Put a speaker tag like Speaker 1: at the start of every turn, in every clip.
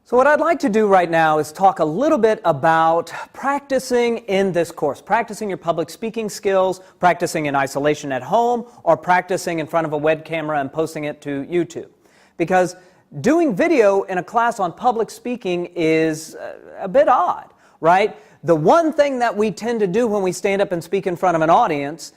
Speaker 1: So what I'd like to do right now is talk a little bit about practicing in this course, practicing your public speaking skills, practicing in isolation at home, or practicing in front of a web camera and posting it to YouTube. Because doing video in a class on public speaking is a bit odd, right? The one thing that we tend to do when we stand up and speak in front of an audience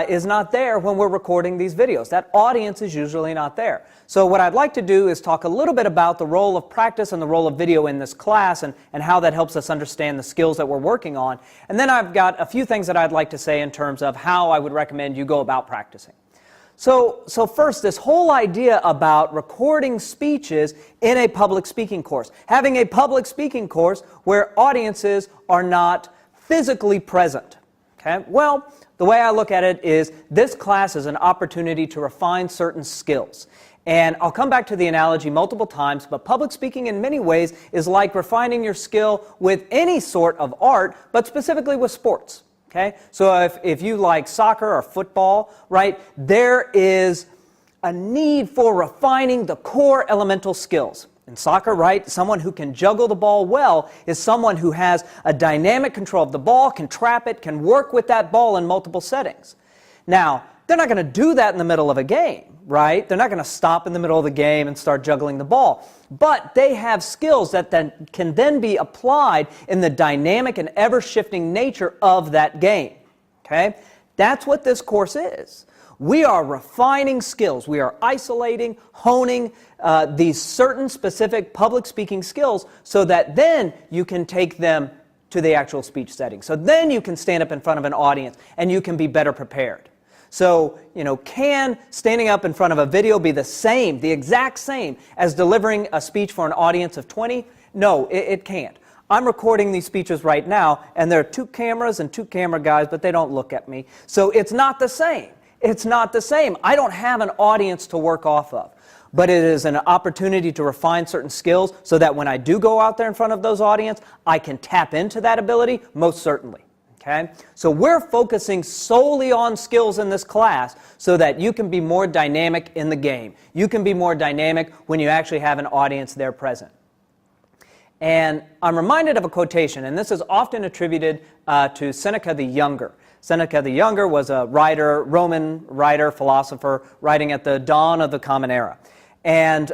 Speaker 1: is not there when we're recording these videos. That audience is usually not there. So what I'd like to do is talk a little bit about the role of practice and the role of video in this class and how that helps us understand the skills that we're working on. And then I've got a few things that I'd like to say in terms of how I would recommend you go about practicing. So first, this whole idea about recording speeches in a public speaking course. Having a public speaking course where audiences are not physically present. Okay? Well, the way I look at it is this class is an opportunity to refine certain skills. And I'll come back to the analogy multiple times, but public speaking in many ways is like refining your skill with any sort of art, but specifically with sports. Okay? So if you like soccer or football, right, there is a need for refining the core elemental skills. In soccer, right, someone who can juggle the ball well is someone who has a dynamic control of the ball, can trap it, can work with that ball in multiple settings. Now, they're not going to do that in the middle of a game, right? They're not going to stop in the middle of the game and start juggling the ball. But they have skills that can then be applied in the dynamic and ever-shifting nature of that game. Okay? That's what this course is. We are refining skills. We are isolating, honing these certain specific public speaking skills so that then you can take them to the actual speech setting. So then you can stand up in front of an audience and you can be better prepared. So, can standing up in front of a video be the exact same as delivering a speech for an audience of 20? No, it can't. I'm recording these speeches right now, and there are 2 cameras and 2 camera guys, but they don't look at me. So it's not the same. It's not the same. I don't have an audience to work off of. But it is an opportunity to refine certain skills so that when I do go out there in front of those audience, I can tap into that ability most certainly. Okay? So we're focusing solely on skills in this class so that you can be more dynamic in the game. You can be more dynamic when you actually have an audience there present. And I'm reminded of a quotation, and this is often attributed to Seneca the Younger. Seneca the Younger was a writer, Roman writer, philosopher, writing at the dawn of the Common Era. And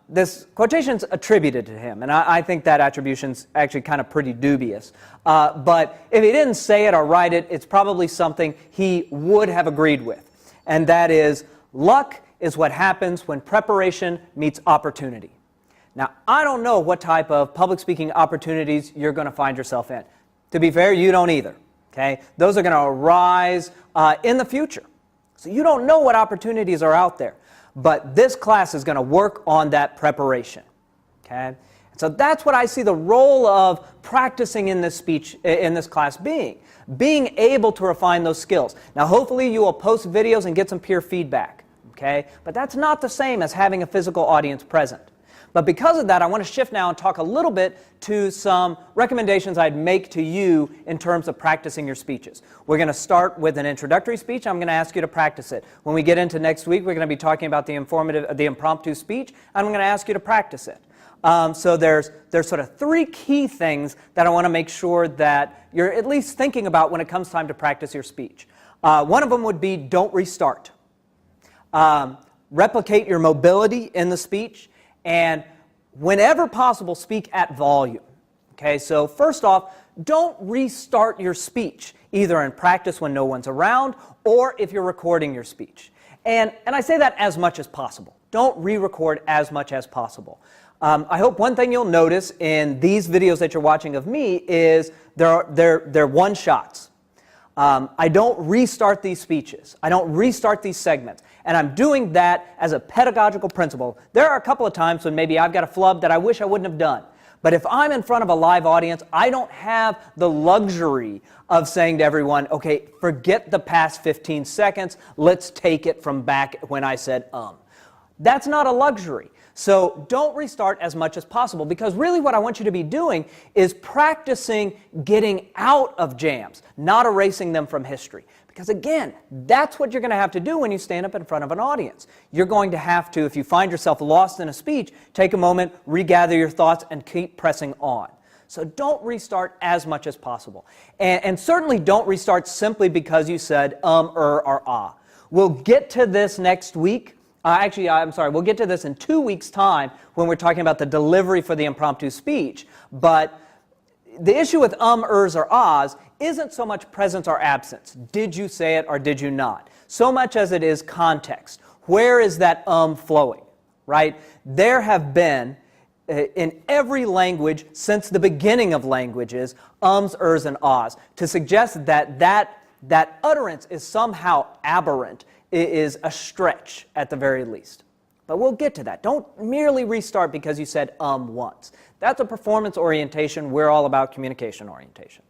Speaker 1: this quotation's attributed to him, and I think that attribution's actually kind of pretty dubious. But if he didn't say it or write it, it's probably something he would have agreed with. And that is, luck is what happens when preparation meets opportunity. Now, I don't know what type of public speaking opportunities you're going to find yourself in. To be fair, you don't either. Okay? Those are going to arise in the future. So you don't know what opportunities are out there. But this class is going to work on that preparation. Okay? So that's what I see the role of practicing in this class being able to refine those skills. Now, hopefully you will post videos and get some peer feedback. Okay? But that's not the same as having a physical audience present. But because of that, I want to shift now and talk a little bit to some recommendations I'd make to you in terms of practicing your speeches. We're going to start with an introductory speech. I'm going to ask you to practice it. When we get into next week, we're going to be talking about the impromptu speech. I'm going to ask you to practice it. So there's sort of 3 key things that I want to make sure that you're at least thinking about when it comes time to practice your speech. One of them would be don't restart. Replicate your mobility in the speech. And whenever possible, speak at volume. Okay, so first off, don't restart your speech, either in practice when no one's around or if you're recording your speech. And I say that as much as possible. Don't re-record as much as possible. I hope one thing you'll notice in these videos that you're watching of me is they're one-shots. I don't restart these speeches. I don't restart these segments. And I'm doing that as a pedagogical principle. There are a couple of times when maybe I've got a flub that I wish I wouldn't have done. But if I'm in front of a live audience, I don't have the luxury of saying to everyone, okay, forget the past 15 seconds. Let's take it from back when I said. That's not a luxury. So don't restart as much as possible, because really what I want you to be doing is practicing getting out of jams, not erasing them from history. Because again, that's what you're going to have to do when you stand up in front of an audience. You're going to have to, if you find yourself lost in a speech, take a moment, regather your thoughts, and keep pressing on. So don't restart as much as possible. And certainly don't restart simply because you said or ah. We'll get to this next week. We'll get to this in 2 weeks' time when we're talking about the delivery for the impromptu speech. But the issue with ers, or ahs isn't so much presence or absence. Did you say it or did you not? So much as it is context. Where is that flowing, right? There have been, in every language since the beginning of languages, ers, and ahs. To suggest that utterance is somehow aberrant is a stretch at the very least. But we'll get to that. Don't merely restart because you said once. That's a performance orientation. We're all about communication orientation.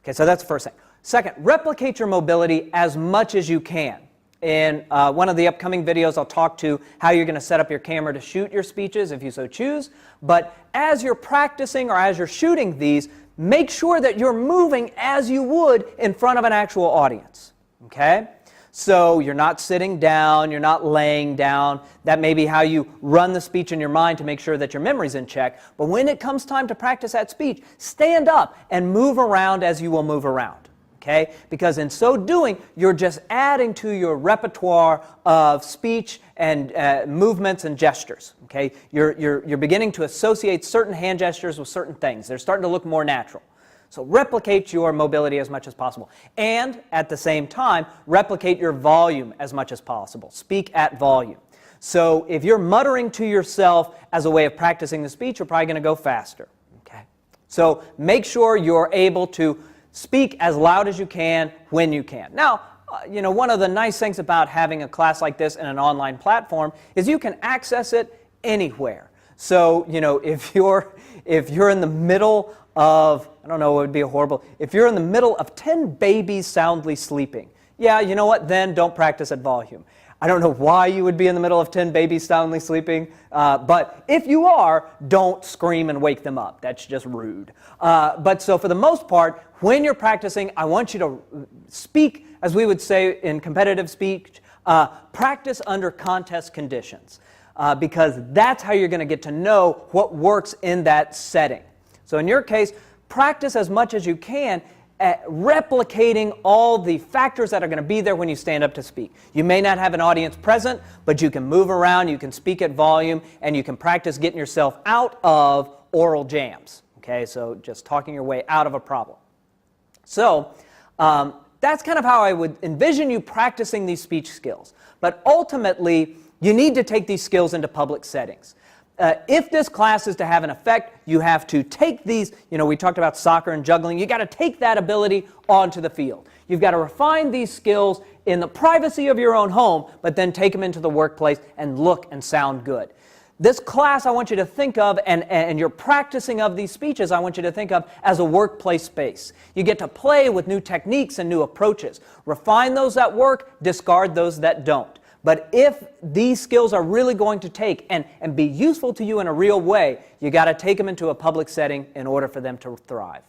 Speaker 1: Okay, so that's the first thing. Second, replicate your mobility as much as you can. In one of the upcoming videos, I'll talk to how you're going to set up your camera to shoot your speeches if you so choose. But as you're practicing or as you're shooting these, make sure that you're moving as you would in front of an actual audience. Okay? So you're not sitting down, you're not laying down. That may be how you run the speech in your mind to make sure that your memory's in check. But when it comes time to practice that speech, stand up and move around as you will move around. Okay? Because in so doing, you're just adding to your repertoire of speech and movements and gestures. Okay? You're beginning to associate certain hand gestures with certain things. They're starting to look more natural. So replicate your mobility as much as possible. And at the same time, replicate your volume as much as possible. Speak at volume. So if you're muttering to yourself as a way of practicing the speech, you're probably going to go faster. Okay? So make sure you're able to speak as loud as you can when you can. Now, one of the nice things about having a class like this in an online platform is you can access it anywhere. So, if you're in the middle of, I don't know, it would be horrible, if you're in the middle of 10 babies soundly sleeping, yeah, you know what, then don't practice at volume. I don't know why you would be in the middle of 10 babies soundly sleeping, but if you are, don't scream and wake them up. That's just rude. But so for the most part, when you're practicing, I want you to speak, as we would say in competitive speech, practice under contest conditions, because that's how you're going to get to know what works in that setting. So in your case, practice as much as you can at replicating all the factors that are going to be there when you stand up to speak. You may not have an audience present, but you can move around, you can speak at volume, and you can practice getting yourself out of oral jams. Okay, so just talking your way out of a problem. So that's kind of how I would envision you practicing these speech skills. But ultimately, you need to take these skills into public settings. If this class is to have an effect, you have to take these, we talked about soccer and juggling, you got to take that ability onto the field. You've got to refine these skills in the privacy of your own home, but then take them into the workplace and look and sound good. This class I want you to think of, and your practicing of these speeches, I want you to think of as a workplace space. You get to play with new techniques and new approaches. Refine those that work, discard those that don't. But if these skills are really going to take and be useful to you in a real way, you got to take them into a public setting in order for them to thrive.